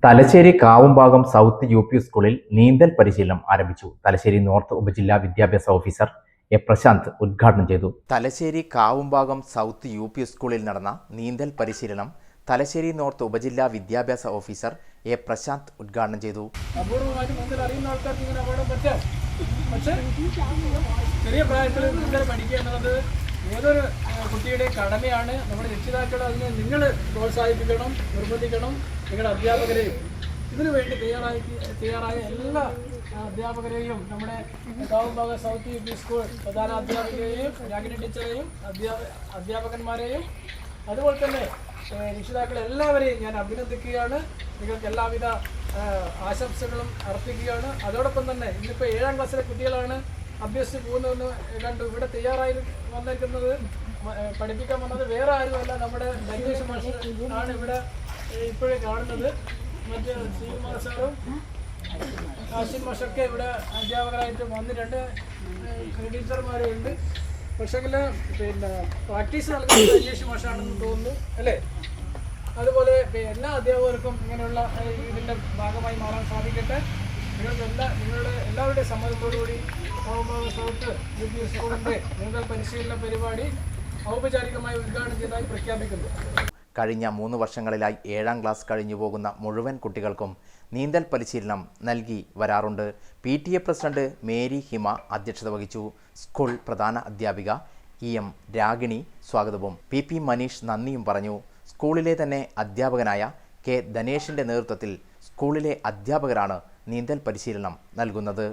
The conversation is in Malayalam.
Thalassery Kavumbhagam south UP. സ്കൂളിൽ നീന്തൽ പരിശീലനം ആരംഭിച്ചു. തലശ്ശേരി നോർത്ത് ഉപജില്ലാ വിദ്യാഭ്യാസ ഓഫീസർ എ. പ്രശാന്ത് ഉദ്ഘാടനം ചെയ്തു. Thalassery Kavumbhagam south UP. സ്കൂളിൽ നടന്ന നീന്തൽ പരിശീലനം തലശ്ശേരി നോർത്ത് ഉപജില്ലാ വിദ്യാഭ്യാസ ഓഫീസർ എ. പ്രശാന്ത് ഉദ്ഘാടനം ചെയ്തു. ചെറിയ പ്രായത്തിൽ നീന്തൽ പഠിക്കുക എന്നുള്ളത് ഏതൊരു കുട്ടിയുടെ കടമയാണ്. നമ്മുടെ രക്ഷിതാക്കൾ അതിനെ നിങ്ങൾ പ്രോത്സാഹിപ്പിക്കണം, നിർബന്ധിക്കണം. നിങ്ങളുടെ അധ്യാപകരെയും ഇതിനു വേണ്ടി തയ്യാറായ എല്ലാ അധ്യാപകരെയും നമ്മുടെ കാവുംഭാഗം സൗത്ത് യു.പി. സ്കൂൾ പ്രധാന അധ്യാപികയെയും രാഗിനി ടീച്ചറെയും അധ്യാപകന്മാരെയും അതുപോലെ തന്നെ രക്ഷിതാക്കളെ എല്ലാവരെയും ഞാൻ അഭിനന്ദിക്കുകയാണ്. നിങ്ങൾക്ക് എല്ലാവിധ ആശംസകളും അർപ്പിക്കുകയാണ്. അതോടൊപ്പം തന്നെ ഇന്നിപ്പോൾ 7ാം ക്ലാസ്സിലെ കുട്ടികളാണ് അഭ്യസിച്ച് പോകുന്നതെന്ന് കണ്ടു. ഇവിടെ തയ്യാറായി വന്നിരിക്കുന്നത് പഠിപ്പിക്കാൻ വന്നത് വേറെ ആരുമല്ല, നമ്മുടെ ധനേഷ് മാഷ് ആണ് ഇവിടെ ഇപ്പോഴും കാണുന്നത്. മറ്റ് ശ്രീകുമാർ സാറും ആശിൻ മാഷൊക്കെ ഇവിടെ അധ്യാപകരായിട്ട് വന്ന് 2 ടീച്ചർമാരും ഉണ്ട്. പക്ഷേങ്കിൽ പിന്നെ പ്രാക്ടീസ് നൽകുന്നത് ധനേഷ് മാഷാണെന്ന് തോന്നുന്നു അല്ലേ. അതുപോലെ എല്ലാ അധ്യാപകർക്കും ഇങ്ങനെയുള്ള ഇതിൻ്റെ ഭാഗമായി മാറാൻ സാധിക്കട്ടെ. നിങ്ങളുടെ എല്ലാവരുടെയും സമ്മതത്തോടുകൂടി കാവുംഭാഗം സൗത്ത് യു.പി. സ്കൂളിൻ്റെ നീന്തൽ പരിശീലന പരിപാടി ഔപചാരികമായി ഉദ്ഘാടനം ചെയ്തതായി പ്രഖ്യാപിക്കുന്നു. കഴിഞ്ഞ 3 വർഷങ്ങളിലായി 7ാം ക്ലാസ് കഴിഞ്ഞു പോകുന്ന മുഴുവൻ കുട്ടികൾക്കും നീന്തൽ പരിശീലനം നൽകി വരാറുണ്ട്. PTA പ്രസിഡന്റ് മേരി ഹിമ അധ്യക്ഷത വഹിച്ചു. സ്കൂൾ പ്രധാന അധ്യാപിക EM രാഗിണി സ്വാഗതവും PP മനീഷ് നന്ദിയും പറഞ്ഞു. സ്കൂളിലെ തന്നെ അധ്യാപകനായ K. ധനേഷിൻ്റെ നേതൃത്വത്തിൽ സ്കൂളിലെ അധ്യാപകരാണ് നീന്തൽ പരിശീലനം നൽകുന്നത്.